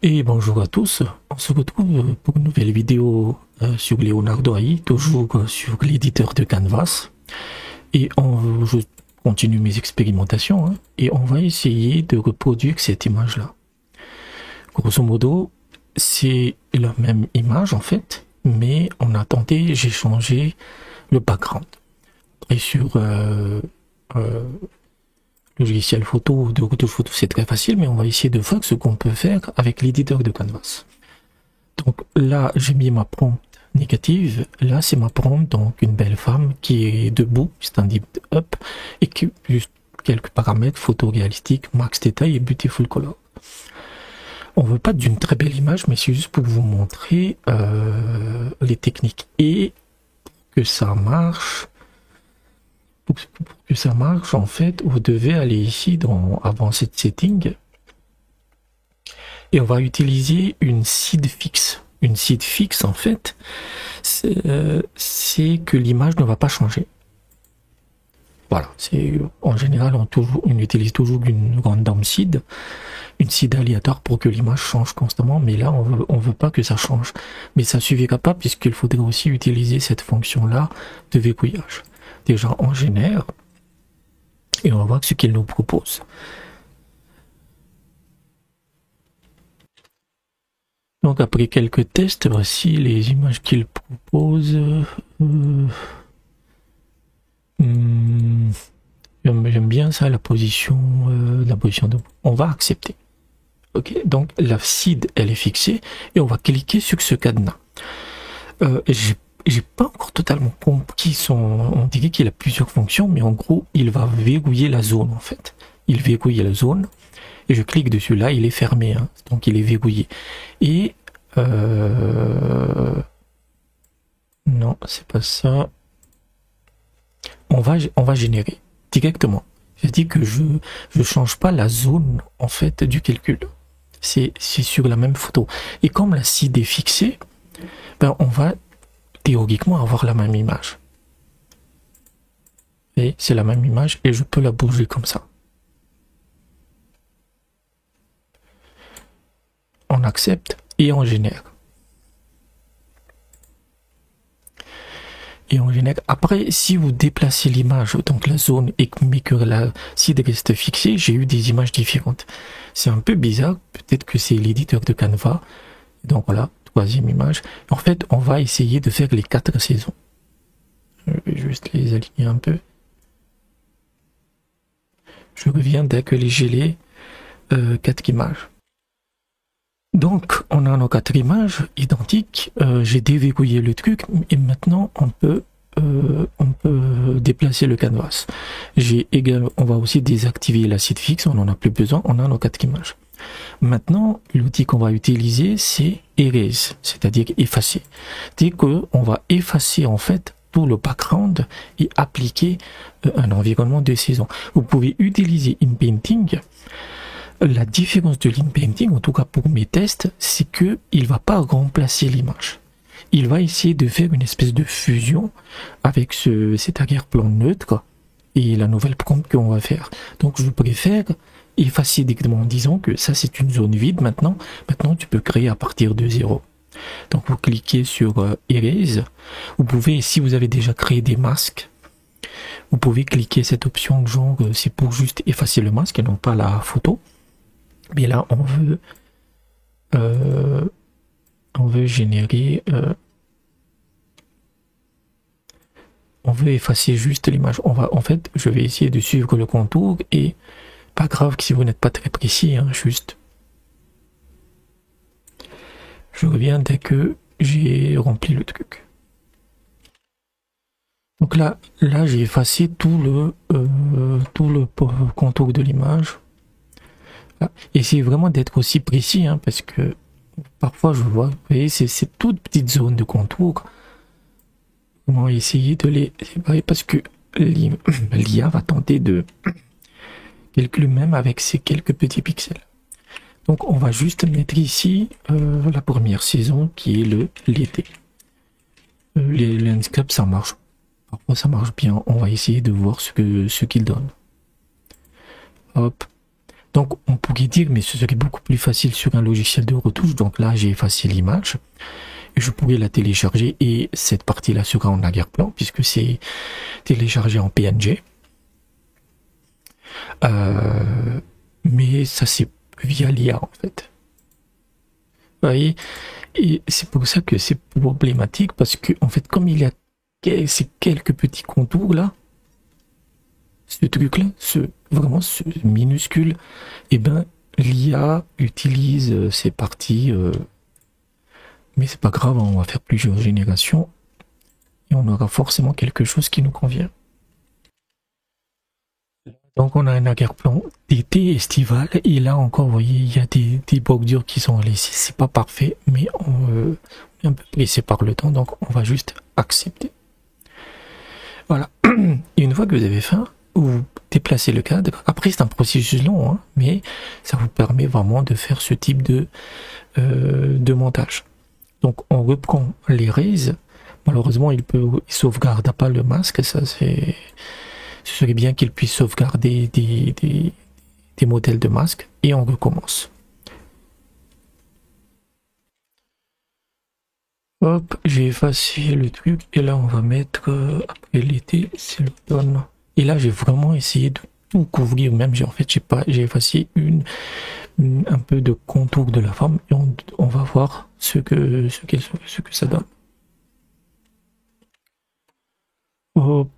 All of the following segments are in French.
Et bonjour à tous, on se retrouve pour une nouvelle vidéo sur Leonardo AI, toujours sur l'éditeur de Canvas. Et je continue mes expérimentations et on va essayer de reproduire cette image-là. Grosso modo, c'est la même image en fait, mais on a tenté, j'ai changé le background. Et sur logiciel photo, de retouche photo, c'est très facile, mais on va essayer de voir ce qu'on peut faire avec l'éditeur de Canvas. Donc là, j'ai mis ma prompt négative. Là, c'est ma prompt, donc une belle femme qui est debout, stand up, et qui juste quelques paramètres photoréalistiques, max détail et beautiful color. On veut pas d'une très belle image, mais c'est juste pour vous montrer les techniques. Et que ça marche, pour que ça marche, en fait, vous devez aller ici dans Advanced Setting et on va utiliser une seed fixe. Une seed fixe, en fait, c'est que l'image ne va pas changer. Voilà, c'est en général on utilise toujours une random seed, une seed aléatoire pour que l'image change constamment, mais là on veut pas que ça change. Mais ça suffira pas puisqu'il faudrait aussi utiliser cette fonction-là de verrouillage. Déjà on génère et on va voir ce qu'il nous propose. Donc après quelques tests, voici les images qu'il propose. J'aime bien ça, la position de... On va accepter. Ok, donc la seed elle est fixée et on va cliquer sur ce cadenas. J'ai pas encore totalement compris on dirait qu'il a plusieurs fonctions, mais en gros il va verrouiller la zone en fait. Il verrouille la zone et je clique dessus, là il est fermé, hein, donc il est verrouillé. Et non, c'est pas ça. On va générer directement. C'est-à-dire que je change pas la zone en fait du calcul. C'est sur la même photo. Et comme la seed est fixée, ben on va théoriquement avoir la même image. Et c'est la même image et je peux la bouger comme ça. On accepte et on génère. Et on génère. Après, si vous déplacez l'image, donc la zone, mais que la seed reste fixée, j'ai eu des images différentes. C'est un peu bizarre, peut-être que c'est l'éditeur de Canva. Donc voilà, troisième image. En fait, on va essayer de faire les 4 saisons. Je vais juste les aligner un peu. Je reviens dès que j'ai les 4 images. Donc, on a nos 4 images identiques. J'ai déverrouillé le truc et maintenant on peut déplacer le canvas. On va aussi désactiver la seed fixe, on n'en a plus besoin, on a nos 4 images. Maintenant, l'outil qu'on va utiliser, c'est Erase, c'est-à-dire effacer. C'est-à-dire qu'on va effacer en fait tout le background et appliquer un environnement de saison. Vous pouvez utiliser InPainting. La différence de l'InPainting, en tout cas pour mes tests, c'est que il va pas remplacer l'image. Il va essayer de faire une espèce de fusion avec cet arrière-plan neutre et la nouvelle prompt qu'on va faire. Donc je préfère effacer directement en disant que ça c'est une zone vide maintenant. Maintenant tu peux créer à partir de 0. Donc vous cliquez sur Erase. Vous pouvez, si vous avez déjà créé des masques, vous pouvez cliquer cette option genre c'est pour juste effacer le masque et non pas la photo. Mais là, on veut générer, on veut effacer juste l'image. En fait, je vais essayer de suivre le contour et pas grave que si vous n'êtes pas très précis, hein, juste. Je reviens dès que j'ai rempli le truc. Donc là, j'ai effacé tout le contour de l'image. Essayez vraiment d'être aussi précis, hein, parce que parfois je vois, vous voyez, c'est toutes petites zones de contour. On va essayer de les séparer parce que l'IA va tenter de calculer même avec ces quelques petits pixels. Donc on va juste mettre ici la première saison qui est l'été. Les landscapes ça marche. Parfois ça marche bien. On va essayer de voir ce qu'il donne. Hop. Donc on pourrait dire, mais ce serait beaucoup plus facile sur un logiciel de retouche. Donc là, j'ai effacé l'image. Je pourrais la télécharger et cette partie-là sera en arrière-plan puisque c'est téléchargé en PNG. Mais ça c'est via l'IA en fait. Vous voyez, et c'est pour ça que c'est problématique parce que en fait comme il y a ces quelques petits contours là, ce truc là, vraiment ce minuscule, et ben l'IA utilise ces parties. Mais c'est pas grave, on va faire plusieurs générations et on aura forcément quelque chose qui nous convient. Donc on a un arrière-plan d'été estival et là encore, vous voyez, il y a des bordures qui sont laissées. C'est pas parfait, mais on est un peu pressé par le temps, donc on va juste accepter. Voilà. Et une fois que vous avez fait, vous déplacez le cadre. Après, c'est un processus long, hein, mais ça vous permet vraiment de faire ce type de montage. Donc on reprend les raises. Malheureusement, il sauvegarde pas le masque. Ça, ce serait bien qu'il puisse sauvegarder des modèles de masques. Et on recommence. Hop, j'ai effacé le truc. Et là, on va mettre après l'été, c'est l'automne. Et là, j'ai vraiment essayé de tout couvrir. Même, j'ai effacé un peu de contour de la forme. Et on va voir ce que ça donne. Hop.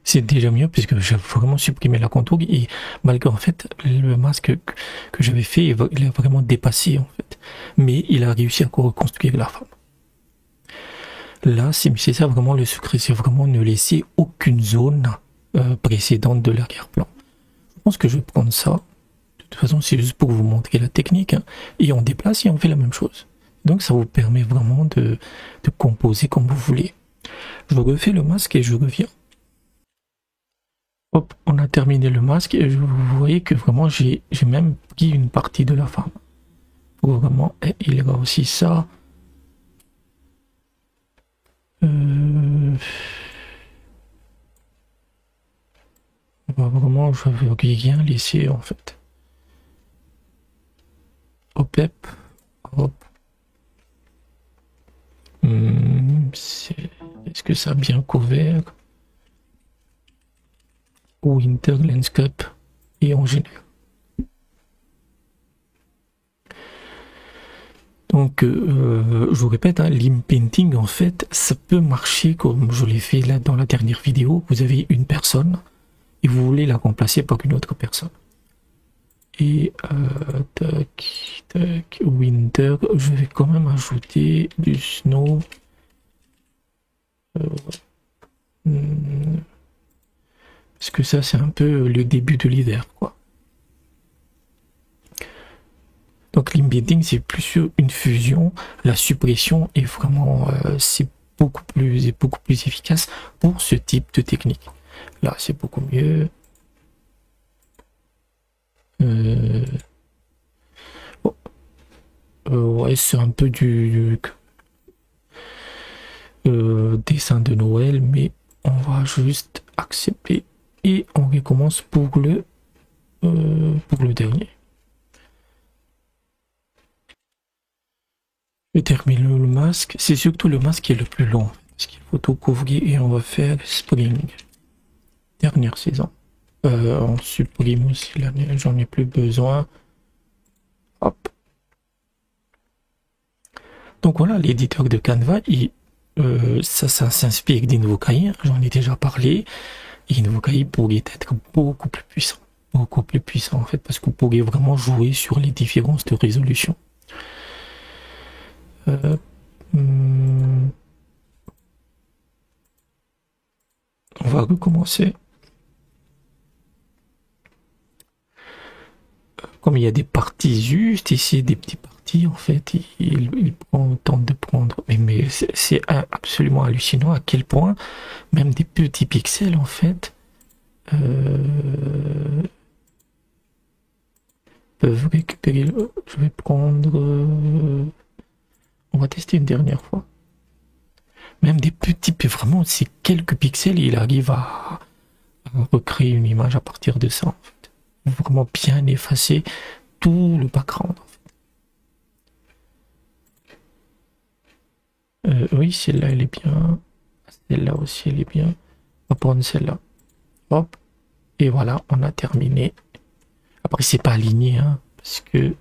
C'est déjà mieux puisque j'ai vraiment supprimé la contour et malgré en fait le masque que j'avais fait, il a vraiment dépassé en fait. Mais il a réussi à reconstruire la forme. Là, c'est ça vraiment le secret, c'est vraiment ne laisser aucune zone précédente de l'arrière-plan. Je pense que je vais prendre ça. De toute façon, c'est juste pour vous montrer la technique. Hein, et on déplace et on fait la même chose. Donc ça vous permet vraiment de composer comme vous voulez. Je refais le masque et je reviens. Hop, on a terminé le masque et vous voyez que vraiment j'ai même pris une partie de la forme. Pour vraiment, et il y aura aussi ça. Vraiment, je veux rien laisser en fait. Hop, hop. Est-ce que ça a bien couvert? Winter Landscape et en général. Donc, je vous répète, hein, l'imp-painting, en fait, ça peut marcher comme je l'ai fait là dans la dernière vidéo. Vous avez une personne et vous voulez la remplacer par une autre personne. Et tac, winter, je vais quand même ajouter du snow. Parce que ça, c'est un peu le début de l'hiver, quoi. Donc l'embedding, c'est plus une fusion. La suppression est vraiment, c'est beaucoup plus efficace pour ce type de technique. Là, c'est beaucoup mieux. Ouais, c'est un peu du dessin de Noël, mais on va juste accepter et on recommence pour le dernier. Je termine le masque. C'est surtout le masque qui est le plus long parce qu'il faut tout couvrir et on va faire spring. Dernière saison. On supprime aussi l'année, j'en ai plus besoin. Hop. Donc voilà, l'éditeur de Canva, ça s'inspire d'Invokai, j'en ai déjà parlé. Invokai pourrait être beaucoup plus puissant. Beaucoup plus puissant en fait, parce que vous pourriez vraiment jouer sur les différences de résolution. On va recommencer. Comme il y a des parties juste ici, des petits parties, en fait, il tente de prendre. Mais c'est absolument hallucinant à quel point même des petits pixels, en fait, peuvent récupérer. Je vais prendre. On va tester une dernière fois. même des petits, vraiment, c'est quelques pixels, il arrive à recréer une image à partir de ça, en fait. Vraiment bien effacer tout le background, en fait. Oui, celle-là, elle est bien. Celle-là aussi, elle est bien. On va prendre celle-là. Hop. Et voilà, on a terminé. Après, c'est pas aligné, hein, parce que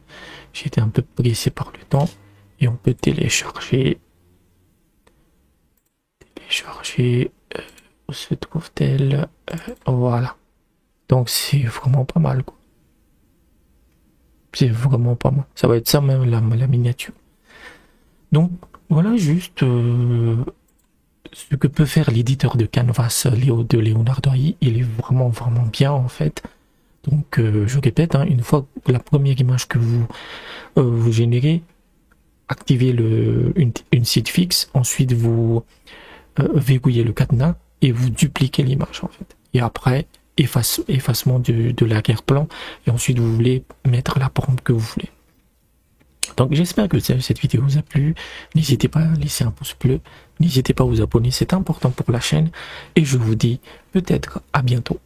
j'étais un peu pressé par le temps. Et on peut télécharger. Où se trouve-t-elle? Voilà. Donc, c'est vraiment pas mal, quoi. C'est vraiment pas mal. Ça va être ça, même la miniature. Donc, voilà juste ce que peut faire l'éditeur de Canvas de Leonardo AI. Il est vraiment, vraiment bien, en fait. Donc, je répète, hein, une fois que la première image que vous générez, activez une site fixe, ensuite vous verrouillez le cadenas et vous dupliquez l'image, en fait. Et après, effacement de l'arrière-plan, et ensuite vous voulez mettre la prompt que vous voulez. Donc j'espère que cette vidéo vous a plu. N'hésitez pas à laisser un pouce bleu, n'hésitez pas à vous abonner, c'est important pour la chaîne, et je vous dis peut-être à bientôt.